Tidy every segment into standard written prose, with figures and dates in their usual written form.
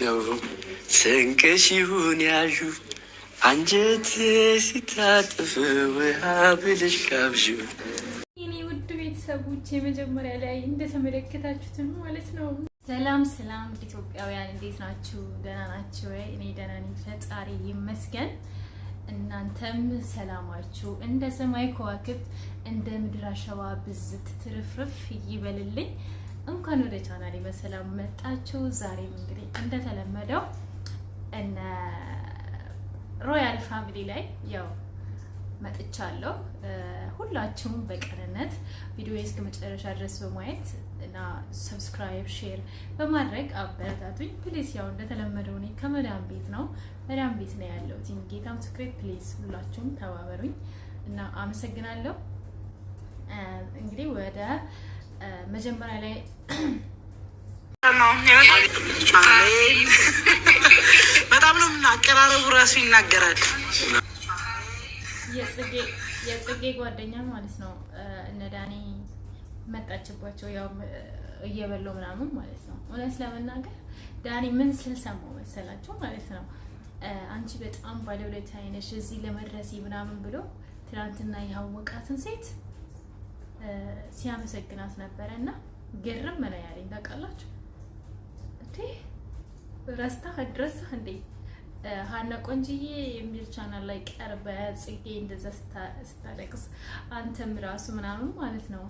ነው ስንቅሽ ይሁን ያዡ አንጀት ሲታጥፍ ውሃ ብልሽ ጋብዥ። የኔ ውድ ቤተሰቦች የመጀመሪያ ላይ እንደተመለከታችሁትን ማለት ነው። ሰላም ሰላም ኢትዮጵያውያን እንዴት ናችሁ? ደህና ናችሁ ወይ? እኔ ደህና ነኝ፣ ፈጣሪ ይመስገን። እናንተም ሰላማችሁ እንደ ሰማይ ከዋክብት እንደ ምድር አሸዋ ብዝት ትርፍርፍ ይበልልኝ። እንኳን ወደ ቻናሌ በሰላም መጣችሁ። ዛሬም እንግዲህ እንደተለመደው እነ ሮያል ፋሚሊ ላይ ያው መጥቻለሁ። ሁላችሁም በቅንነት ቪዲዮ እስከ መጨረሻ ድረስ በማየት እና ሰብስክራይብ፣ ሼር በማድረግ አበረታቱኝ ፕሊዝ። ያው እንደተለመደው እኔ ከመዳም ቤት ነው ያለሁት። ጌታም ስክሬት ፕሊዝ ሁላችሁም ተባበሩኝ እና አመሰግናለሁ። እንግዲህ ወደ መጀመሪያ ላይ በጣም ነው አቀራረቡ ራሱ ይናገራል። የጽጌ ጓደኛ ማለት ነው እነ ዳኒ መጣችባቸው፣ ያው እየበላው ምናምን ማለት ነው። እውነት ለመናገር ዳኒ ምን ስል ሰማው መሰላችሁ ማለት ነው፣ አንቺ በጣም ባለውለታዬ ነሽ እዚህ ለመድረሴ ምናምን ብሎ ትናንትና ያወቃትን ሴት ሲያመሰግናት ነበረ እና ግርም ምን ያለኝ ታውቃላችሁ እንዴ? ረስታህ አድረስህ እንዴ? ሀና ቆንጅዬ የሚል ቻናል ላይ ቀርበ ጽጌ እንደዛ ስታለቅስ አንተም ራሱ ምናምን ማለት ነው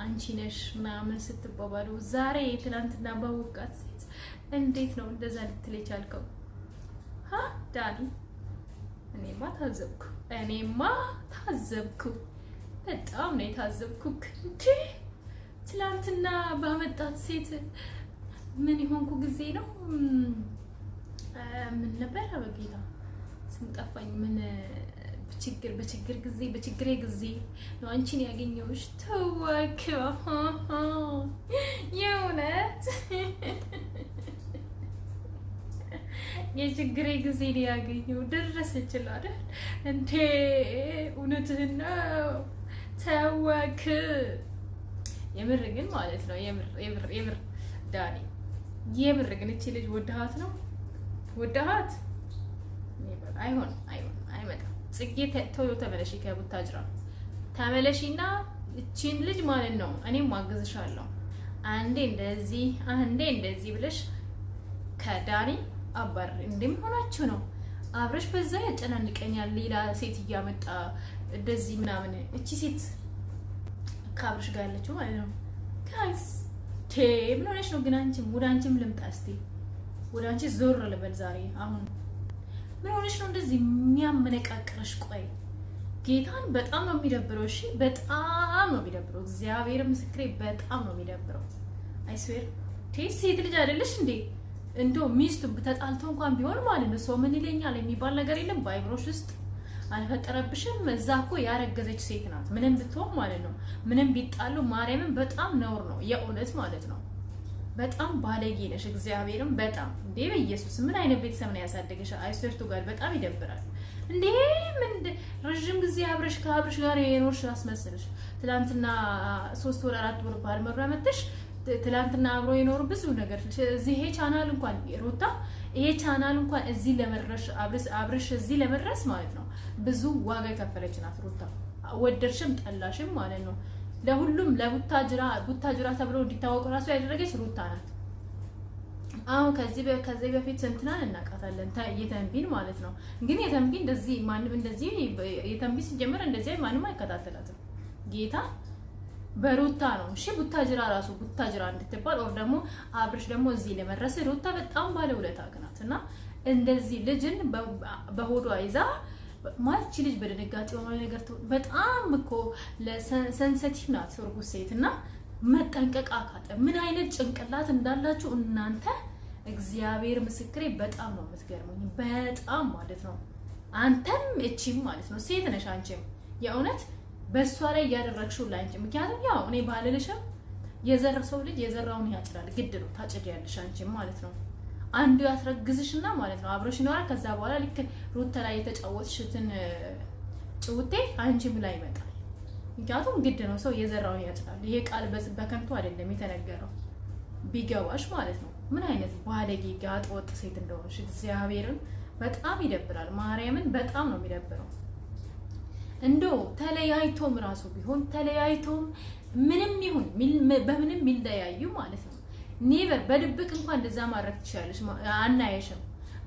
አንቺ ነሽ ምናምን ስትባባሉ ዛሬ ትናንትና ባወቃት ሴት እንዴት ነው እንደዛ ልትል የቻልከው? ዳኒ እኔማ ታዘብኩ፣ በጣም ነው የታዘብኩክ። እንዴ ትናንትና ባመጣት ሴት ምን ይሆንኩ ጊዜ ነው ምን ነበር በጌታ ስም ጠፋኝ። ምን በችግሬ ጊዜ ነው አንቺን ያገኘሁሽ። ተወክ የእውነት የችግሬ ጊዜ ነው ያገኘው። ደረሰችል አይደል እንዴ? እውነትህን ነው። ተወክ የምር ግን ማለት ነው የምር ዳኒ የምር ግን እቺ ልጅ ወደሃት ነው ወደሃት አይመጣም። ጽጌ ቶሎ ተመለሺ፣ ከቡታጅራ ተመለሺና እቺን ልጅ ማለት ነው እኔም ማግዝሻለሁ። አንዴ እንደዚህ ብለሽ ከዳኒ አባር እንደም ሆናችሁ ነው አብረሽ በዛ ያጨናንቀኛል። ሌላ ሴት እያመጣ እንደዚህ ምናምን እቺ ሴት ካብርሽ ጋር ያለችው ማለት ነው። ጋይስ ምን ሆነሽ ነው ግን? ወደ አንቺም ልምጣ እስቲ፣ ወደ አንቺ ዞር ልበል ዛሬ። አሁን ምን ሆነሽ ነው እንደዚህ የሚያመነቃቅረሽ? ቆይ ጌታን በጣም ነው የሚደብረው። እሺ በጣም ነው የሚደብረው። እግዚአብሔር ምስክሬ በጣም ነው የሚደብረው። አይስዌር ሴት ልጅ አይደለሽ እንዴ? እንደው ሚስቱ ተጣልቶ እንኳን ቢሆን ማለት ነው ሰው ምን ይለኛል የሚባል ነገር የለም በአይምሮሽ ውስጥ አልፈጠረብሽም? እዛ እኮ ያረገዘች ሴት ናት። ምንም ብትሆን ማለት ነው ምንም ቢጣሉ ማርያምን በጣም ነውር ነው የእውነት ማለት ነው። በጣም ባለጌ ነሽ። እግዚአብሔርም በጣም እንዴ በኢየሱስ ምን አይነት ቤተሰብ ነው ያሳደገሽ? አይሰርቱ ጋር በጣም ይደብራል እንዴ። ምን ረጅም ጊዜ ከአብረሽ ጋር የኖርሽ አስመስልሽ ትላንትና 3 ወር 4 ወር ባልመራ መጥተሽ ትላንትና አብሮ የኖሩ ብዙ ነገር እዚህ ይሄ ቻናል እንኳን ሩታ ይሄ ቻናል እንኳን እዚህ ለመድረስ አብረሽ እዚህ ለመድረስ ማለት ነው ብዙ ዋጋ የከፈለች ናት ሩታ። ወደድሽም ጠላሽም ማለት ነው ለሁሉም ቡታጅራ ተብሎ እንዲታወቅ ራሱ ያደረገች ሩታ ናት። አሁን ከዚህ በፊት እንትናን እናውቃታለን የተንቢን ማለት ነው። ግን የተንቢን እንደዚህ ማንም እንደዚህ የተንቢን ሲጀመር እንደዚህ ማንም አይከታተላትም። ጌታ በሩታ ነው እሺ ቡታጅራ ራሱ ቡታጅራ እንድትባል ወር ደግሞ አብርሽ ደግሞ እዚህ ለመድረስ ሩታ በጣም ባለውለታ ናት። እና እንደዚህ ልጅን በሆዷ ይዛ ማለት ልጅ በድንጋጤ የሆነ ነገር በጣም እኮ ለሰንሰቲቭ ናት እርጉዝ ሴት። እና መጠንቀቅ አቃተ። ምን አይነት ጭንቅላት እንዳላችሁ እናንተ እግዚአብሔር ምስክሬ በጣም ነው የምትገርሙኝ። በጣም ማለት ነው አንተም እቺም ማለት ነው ሴት ነሽ አንቺም የእውነት በሷ ላይ ያደረግሽው ላንቺ። ምክንያቱም ያው እኔ ባልልሽም የዘራው ልጅ የዘራውን ያጭዳል፣ ግድ ነው ታጭዲያለሽ አንቺም ማለት ነው። አንዱ ያስረግዝሽና ማለት ነው አብሮሽ ይኖራል። ከዛ በኋላ ልክ ሩታ ላይ የተጫወትሽትን ጭውቴ አንቺም ላይ ይመጣል። ምክንያቱም ግድ ነው ሰው የዘራውን ያጭዳል። ይሄ ቃል በከንቱ አይደለም የተነገረው ቢገባሽ ማለት ነው። ምን አይነት ባለጌ ጋጥ ወጥ ሴት እንደሆነሽ እግዚአብሔርን በጣም ይደብራል። ማርያምን በጣም ነው የሚደብረው። እንደው ተለያይቶም ራሱ ቢሆን ተለያይቶም ምንም ይሁን በምንም ሚለያዩ ማለት ነው ኔቨር በድብቅ እንኳን እንደዛ ማድረግ ትችላለሽ፣ አናየሽም።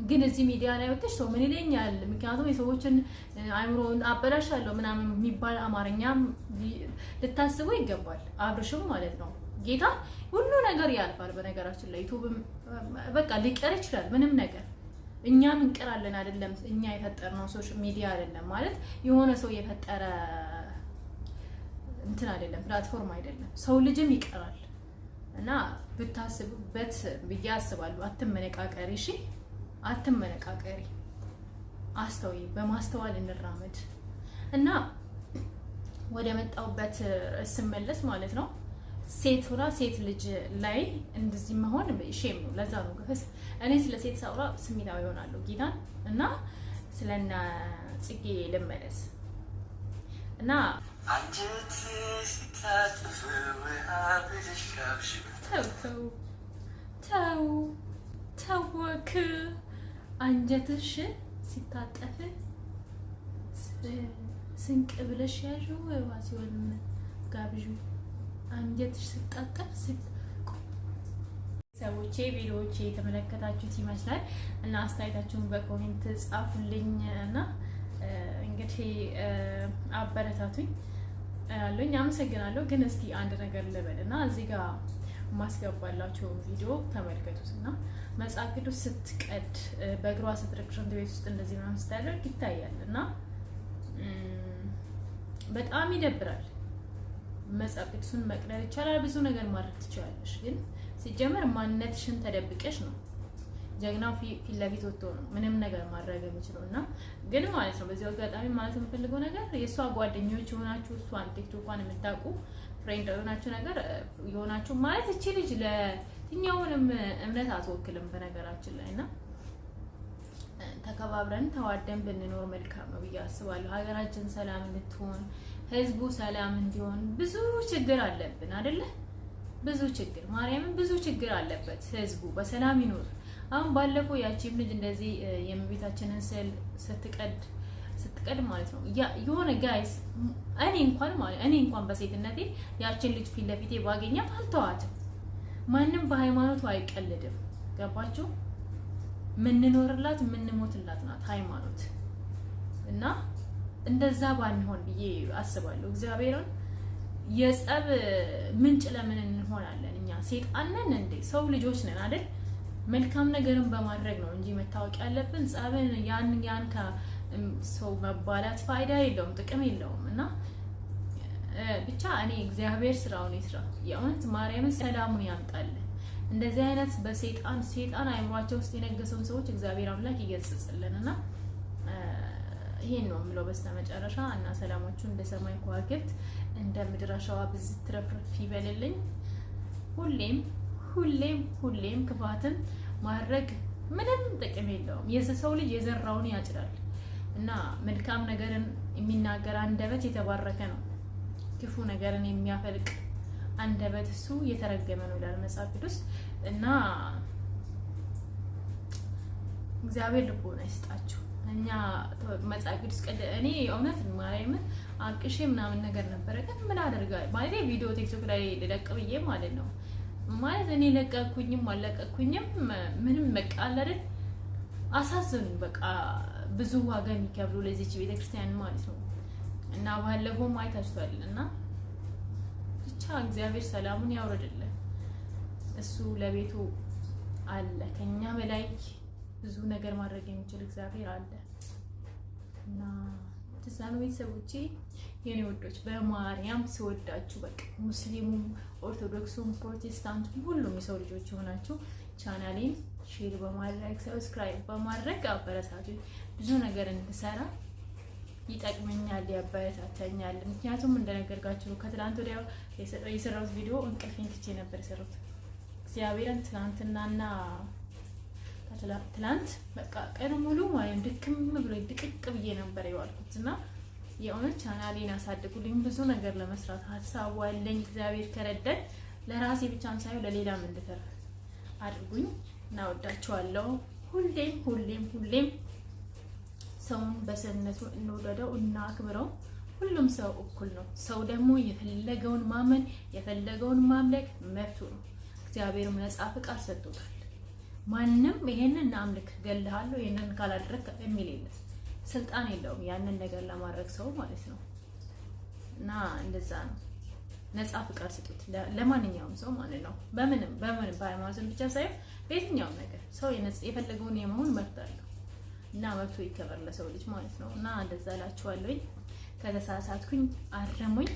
ግን እዚህ ሚዲያ ላይ ወጥተሽ ሰው ምን ይለኛል፣ ምክንያቱም የሰዎችን አእምሮን አበላሻለሁ ምናምን የሚባል አማርኛም ልታስቡ ይገባል። አብርሽም ማለት ነው ጌታ ሁሉ ነገር ያልፋል። በነገራችን ላይ ዩቲዩብ በቃ ሊቀር ይችላል ምንም ነገር እኛም እንቀራለን አይደለም። እኛ የፈጠርነው ሶሻል ሚዲያ አይደለም ማለት የሆነ ሰው የፈጠረ እንትን አይደለም፣ ፕላትፎርም አይደለም። ሰው ልጅም ይቀራል እና ብታስቡበት ብዬ አስባለሁ። አትመነቃቀሪ፣ እሺ አትመነቃቀሪ፣ አስተውይ፣ በማስተዋል እንራመድ እና ወደ መጣውበት ስመለስ ማለት ነው ሴት ሆና ሴት ልጅ ላይ እንደዚህ መሆን ሼም ነው። ለዛ ነው ገፈስ እኔ ስለ ሴት ሳውራ ስሜታዊ ይሆናለሁ ጌታን እና ስለና ጽጌ ልመለስ እና አንጀት ሲታጠፍ ብለሽ ካብሽ ተወክ አንጀትሽ ሲታጠፍ ስንቅ ብለሽ ያዥው ዋሲውን ጋብዡ አንጀትሽ ሲታጠፍ ሰዎቼ ቪዲዮዎቼ የተመለከታችሁት ይመስላል እና አስተያየታችሁን በኮሜንት ጻፉልኝ እና እንግዲህ አበረታቱኝ አለኝ። አመሰግናለሁ። ግን እስቲ አንድ ነገር ልበል እና እዚህ ጋር ማስገባላችሁ ቪዲዮ ተመልከቱት እና መጽሐፍ ቅዱስ ስትቀድ በእግሯ ስትረግጥ ሽንት ቤት ውስጥ እንደዚህ ምናምን ስታደርግ ይታያል እና በጣም ይደብራል። መጽሐፍ ቅዱስን መቅደድ ይቻላል፣ ብዙ ነገር ማድረግ ትችላለሽ። ግን ሲጀመር ማንነትሽን ተደብቀሽ ነው ጀግናው ፊት ለፊት ወጥቶ ነው ምንም ነገር ማድረግ የሚችለው እና ግን ማለት ነው በዚህ አጋጣሚ ማለት የምፈልገው ነገር የእሷ ጓደኞች የሆናችሁ እሷን ቲክቶኳን የምታውቁ ፍሬንድ የሆናችሁ ነገር የሆናችሁ ማለት እቺ ልጅ ለየትኛውንም እምነት አትወክልም በነገራችን ላይ እና ተከባብረን ተዋደን ብንኖር መልካም ነው ብዬ አስባለሁ። ሀገራችን ሰላም እንድትሆን ህዝቡ ሰላም እንዲሆን ብዙ ችግር አለብን አይደለ? ብዙ ችግር ማርያምን ብዙ ችግር አለበት። ህዝቡ በሰላም ይኖር። አሁን ባለፈው ያቺም ልጅ እንደዚህ የእመቤታችንን ስዕል ስትቀድ ማለት ነው የሆነ ጋይስ እኔ እንኳን በሴትነቴ ያችን ልጅ ፊት ለፊቴ ባገኛት አልተዋትም። ማንም በሃይማኖቱ አይቀልድም። ገባችሁ? ምንኖርላት ምንሞትላት ናት ሃይማኖት እና እንደዛ ባንሆን ብዬ አስባለሁ። እግዚአብሔርን የጸብ ምንጭ ለምን እንሆናለን? እኛ ሴጣን ነን እንዴ? ሰው ልጆች ነን አይደል? መልካም ነገርን በማድረግ ነው እንጂ መታወቅ ያለብን ጸብን ያን ከሰው መባላት ፋይዳ የለውም፣ ጥቅም የለውም። እና ብቻ እኔ እግዚአብሔር ስራውን ይስራ። የእውነት ማርያምን ሰላሙን ያምጣልን። እንደዚህ አይነት ሴጣን አይምሯቸው ውስጥ የነገሰውን ሰዎች እግዚአብሔር አምላክ ይገስጽልን እና ይሄን ነው የምለው በስተመጨረሻ እና ሰላማችሁ እንደ ሰማይ ከዋክብት እንደ ምድር አሸዋ ብዝት ትረፍረፍ ይበልልኝ። ሁሌም ክፋትን ማድረግ ምንም ጥቅም የለውም። የሰው ልጅ የዘራውን ያጭዳል እና መልካም ነገርን የሚናገር አንደበት የተባረከ ነው። ክፉ ነገርን የሚያፈልቅ አንደበት እሱ የተረገመ ነው ይላል መጽሐፍ ቅዱስ እና እግዚአብሔር ልቦና ይስጣችሁ። እኛ መጽሐፍ ቅዱስ እኔ እውነት ማርያምን አልቅሼ ምናምን ነገር ነበረ። ግን ምን አደርጋለሁ ማለት ቪዲዮ ቲክቶክ ላይ ልለቅ ብዬ ማለት ነው ማለት እኔ ለቀኩኝም አለቀኩኝም ምንም መቃል አይደል አሳዘኑኝ። በቃ ብዙ ዋጋ የሚከፍሉ ለዚች ቤተክርስቲያን ማለት ነው እና ባለፈውም አይታችኋል እና ብቻ እግዚአብሔር ሰላሙን ያውርድልን። እሱ ለቤቱ አለ። ከኛ በላይ ብዙ ነገር ማድረግ የሚችል እግዚአብሔር አለ እና ተሳኑ ቤተሰቦቼ የኔ ወዶች በማርያም ስወዳችሁ በቃ ሙስሊሙም ኦርቶዶክሱም ፕሮቴስታንቱም ሁሉም የሰው ልጆች የሆናችሁ ቻናሌን ሼር በማድረግ ሰብስክራይብ በማድረግ አበረታቱኝ። ብዙ ነገር እንድሰራ ይጠቅመኛል፣ ያበረታታኛል። ምክንያቱም እንደነገርኳችሁ ከትላንት ወዲያ የሰራሁት ቪዲዮ እንቅልፌን ትቼ ነበር የሰራሁት። እግዚአብሔርን ትናንትናና ትላንት በቃ ቀኑ ሙሉ ማለት ድክም ብሎ ድቅቅ ብዬ ነበር የዋልኩት እና የእውነት ቻናሌን አሳድጉልኝ። ብዙ ነገር ለመስራት ሀሳቡ አለኝ። እግዚአብሔር ከረዳኝ ለራሴ ብቻም ሳይሆን ለሌላም እንድተርፍ አድርጉኝ እና ወዳችኋለሁ። ሁሌም ሰውን በሰነቱ እንወደደው እና አክብረው። ሁሉም ሰው እኩል ነው። ሰው ደግሞ የፈለገውን ማመን የፈለገውን ማምለክ መብቱ ነው። እግዚአብሔርም ነፃ ፍቃድ ሰጥቶታል። ማንም ይሄንን አምልክ ገልሃለሁ ይሄንን ካላደረክ የሚል የለም። ስልጣን የለውም ያንን ነገር ለማድረግ ሰው ማለት ነው። እና እንደዛ ነው። ነፃ ፍቃድ ስጡት ለማንኛውም ሰው ማለት ነው። በምንም በሃይማኖት ብቻ ሳይሆን በየትኛውም ነገር ሰው የፈለገውን የመሆን መብት አለው እና መብቱ ይከበር ለሰው ልጅ ማለት ነው። እና እንደዛ እላችኋለሁ። ከተሳሳትኩኝ አረሙኝ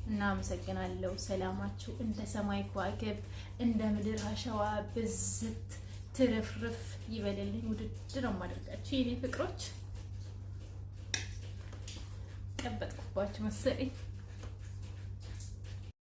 እና አመሰግናለሁ። ሰላማችሁ እንደ ሰማይ ከዋክብት እንደ ምድር አሸዋ ብዝት ትርፍርፍ ይበልልኝ። ውድድር ማድረጋችሁ የኔ ፍቅሮች ቀበጥኩባችሁ መሰለኝ።